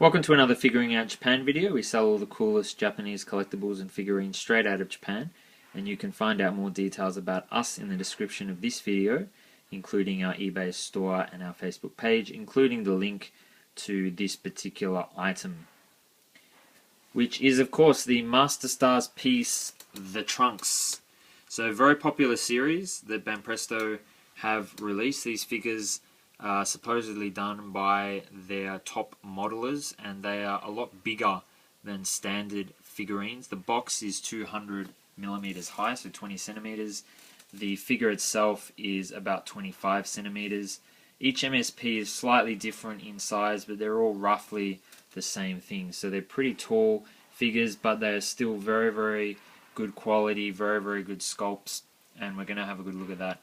Welcome to another Figuring Out Japan video. We sell all the coolest Japanese collectibles and figurines straight out of Japan, and you can find out more details about us in the description of this video, including our eBay store and our Facebook page, including the link to this particular item, which is of course the Master Stars piece, the Trunks. So a very popular series that Banpresto have released. These figures supposedly done by their top modelers, and they are a lot bigger than standard figurines. The box is 200 millimeters high, so 20 centimeters. The figure itself is about 25 centimeters. Each MSP is slightly different in size, but they're all roughly the same thing. So they're pretty tall figures, but they're still very, very good quality, very, very good sculpts, and we're going to have a good look at that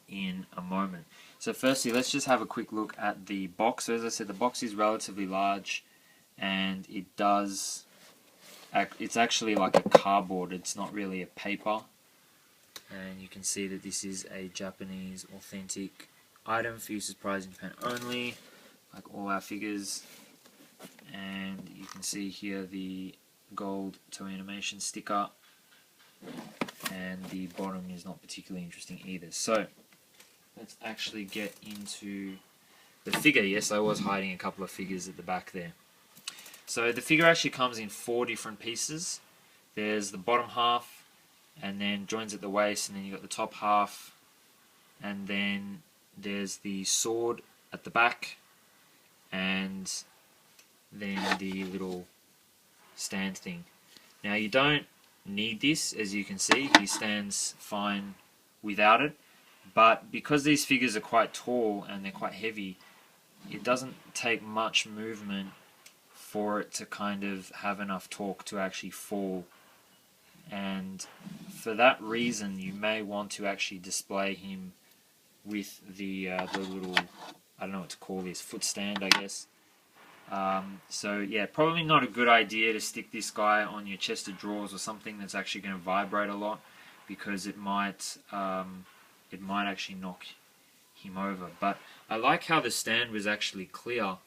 in a moment. So firstly, let's just have a quick look at the box. So as I said, the box is relatively large, and it's actually like a cardboard. It's not really a paper. And you can see that this is a Japanese authentic item for use as prize in Japan only, like all our figures. And you can see here the gold Toei Animation sticker, and the bottom is not particularly interesting either. So let's actually get into the figure. Yes, I was hiding a couple of figures at the back there. So the figure actually comes in 4 different pieces. There's the bottom half, and then joins at the waist, and then you've got the top half, and then there's the sword at the back, and then the little stand thing. Now you don't need this, as you can see, he stands fine without it. But because these figures are quite tall and they're quite heavy, it doesn't take much movement for it to kind of have enough torque to actually fall. And for that reason, you may want to actually display him with the little, I don't know what to call this, foot stand, I guess. So yeah, probably not a good idea to stick this guy on your chest of drawers or something that's actually going to vibrate a lot, because it might actually knock him over. But I like how the stand was actually clear,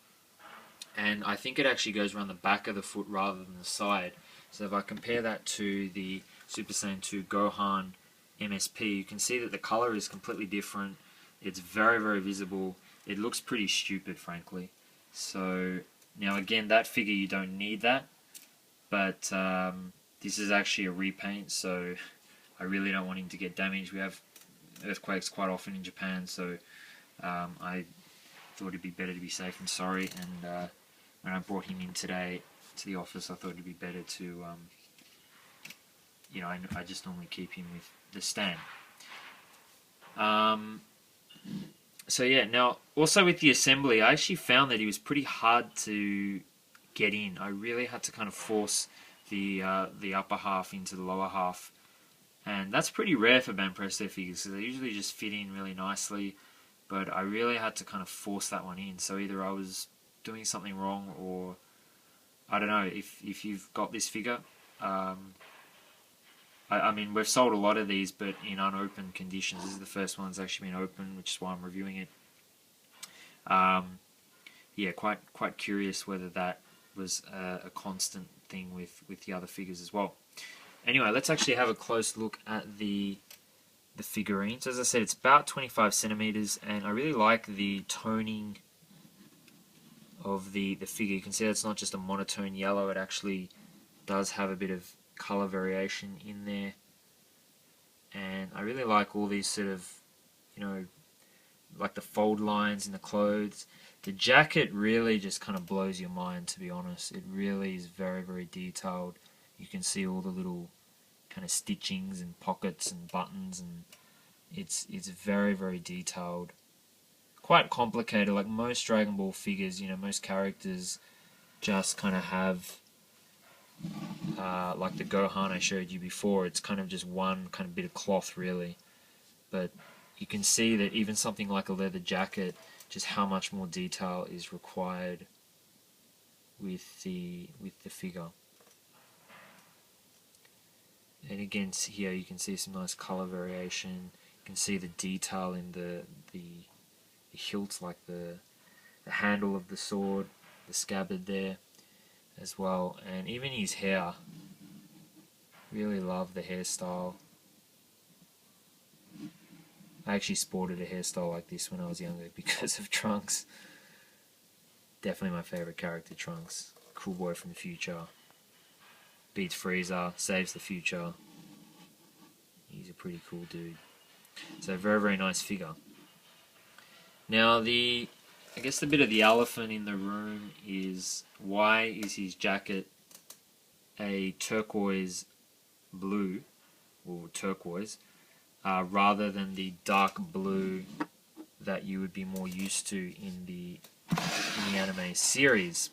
and I think it actually goes around the back of the foot rather than the side. So if I compare that to the Super Saiyan 2 Gohan MSP, you can see that the color is completely different. It's very, very visible. It looks pretty stupid, frankly. So now again, that figure, you don't need that, but this is actually a repaint, so I really don't want him to get damaged. We have earthquakes quite often in Japan, so I thought it'd be better to be safe than sorry. And when I brought him in today to the office, I thought it'd be better to, I just normally keep him with the stand. So yeah, now also with the assembly, I actually found that he was pretty hard to get in. I really had to kind of force the upper half into the lower half. And that's pretty rare for Banpresto figures, so they usually just fit in really nicely, but I really had to kind of force that one in. So either I was doing something wrong, or I don't know. If you've got this figure, I mean, we've sold a lot of these, but in unopened conditions. This is the first one that's actually been opened, which is why I'm reviewing it. Yeah, quite curious whether that was a constant thing with the other figures as well. Anyway, let's actually have a close look at the figurines. As I said, it's about 25 centimeters, and I really like the toning of the figure. You can see it's not just a monotone yellow, it actually does have a bit of color variation in there. And I really like all these sort of, like the fold lines in the clothes. The jacket really just kind of blows your mind, to be honest. It really is very, very detailed. You can see all the little kind of stitchings and pockets and buttons, and it's very, very detailed. Quite complicated, like most Dragon Ball figures, most characters just kind of have, like the Gohan I showed you before, it's kind of just one kind of bit of cloth really. But you can see that even something like a leather jacket, just how much more detail is required with the figure. And again, here you can see some nice color variation. You can see the detail in the hilts, like the handle of the sword, the scabbard there as well, and even his hair. Really love the hairstyle. I actually sported a hairstyle like this when I was younger because of Trunks. Definitely my favorite character, Trunks. Cool boy from the future. Beats Frieza, saves the future. He's a pretty cool dude. So very, very nice figure. Now I guess the bit of the elephant in the room is, why is his jacket a turquoise blue, or turquoise, rather than the dark blue that you would be more used to in the anime series?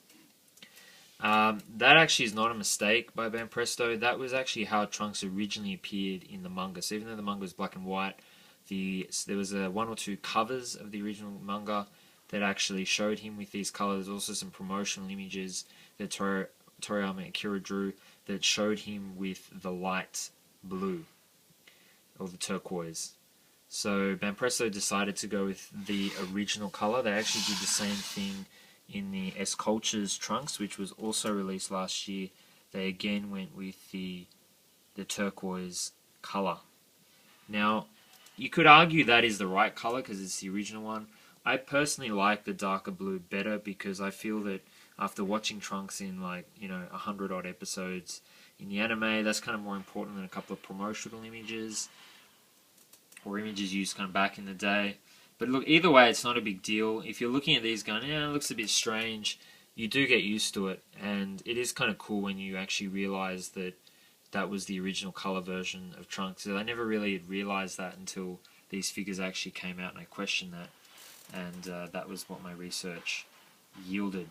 That actually is not a mistake by Banpresto. That was actually how Trunks originally appeared in the manga. So even though the manga was black and white, there was one or two covers of the original manga that actually showed him with these colors. There's also some promotional images that Toriyama and Akira drew that showed him with the light blue, or the turquoise. So Banpresto decided to go with the original color. They actually did the same thing in the S Culture's Trunks, which was also released last year. They again went with the turquoise color. Now, you could argue that is the right color because it's the original one. I personally like the darker blue better because I feel that after watching Trunks in 100 odd episodes in the anime, that's kind of more important than a couple of promotional images or images used kind of back in the day. But look, either way, it's not a big deal. If you're looking at these going, yeah, it looks a bit strange, you do get used to it, and it is kind of cool when you actually realize that that was the original color version of Trunks. So I never really had realized that until these figures actually came out, and I questioned that, and that was what my research yielded.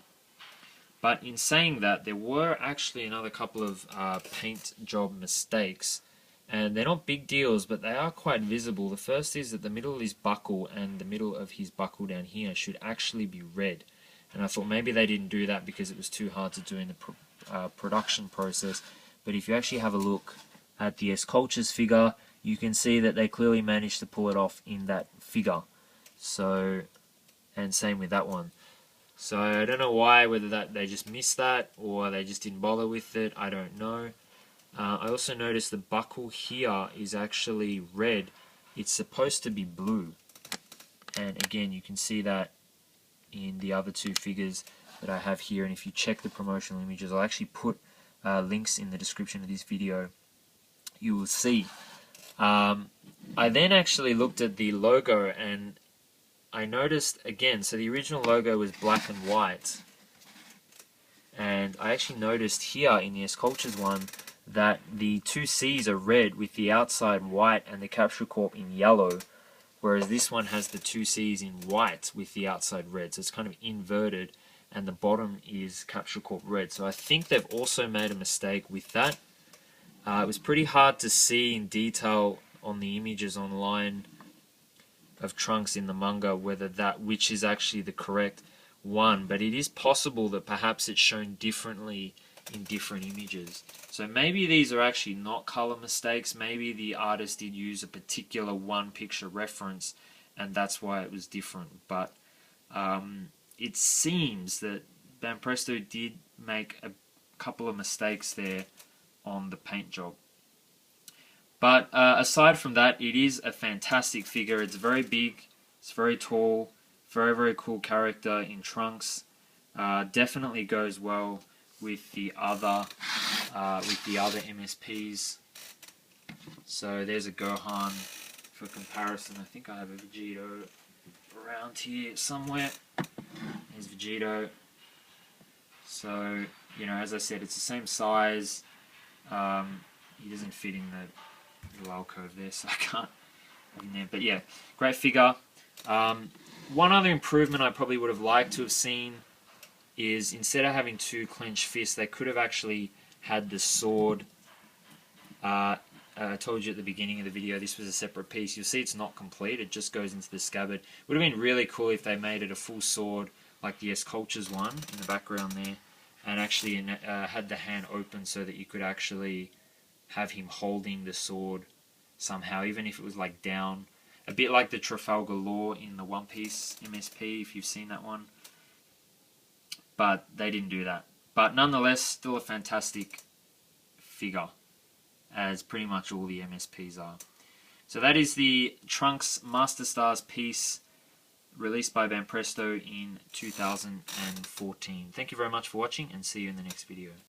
But in saying that, there were actually another couple of paint job mistakes, and they're not big deals, but they are quite visible. The first is that the middle of his buckle and the middle of his buckle down here should actually be red. And I thought maybe they didn't do that because it was too hard to do in the production process. But if you actually have a look at the S Culture's figure, you can see that they clearly managed to pull it off in that figure. So, and same with that one. So I don't know why, whether they just missed that or they just didn't bother with it, I don't know. I also noticed the buckle here is actually red. It's supposed to be blue. And again, you can see that in the other two figures that I have here. And if you check the promotional images, I'll actually put links in the description of this video. You will see. I then actually looked at the logo and I noticed again, so the original logo was black and white. And I actually noticed here in the S Culture's one that the two C's are red with the outside white and the Capsule Corp in yellow, whereas this one has the two C's in white with the outside red. So it's kind of inverted, and the bottom is Capsule Corp red. So I think they've also made a mistake with that. It was pretty hard to see in detail on the images online of Trunks in the manga which is actually the correct one, but it is possible that perhaps it's shown differently in different images. So maybe these are actually not color mistakes. Maybe the artist did use a particular one picture reference and that's why it was different. But it seems that Banpresto did make a couple of mistakes there on the paint job. But aside from that, it is a fantastic figure. It's very big, it's very tall, very, very cool character in Trunks. Definitely goes well with the other MSPs. So there's a Gohan for comparison. I think I have a Vegito around here somewhere. There's Vegito. So, as I said, it's the same size. He doesn't fit in the alcove there, so I can't put him there. But yeah, great figure. One other improvement I probably would have liked to have seen is instead of having two clenched fists, they could have actually had the sword. I told you at the beginning of the video this was a separate piece. You'll see it's not complete, it just goes into the scabbard. It would have been really cool if they made it a full sword like the S Culture's one in the background there, and actually had the hand open so that you could actually have him holding the sword somehow, even if it was like down. A bit like the Trafalgar Law in the One Piece MSP, if you've seen that one. but they didn't do that. But nonetheless, still a fantastic figure, as pretty much all the MSPs are. So that is the Trunks Master Stars piece released by Banpresto in 2014. Thank you very much for watching, and see you in the next video.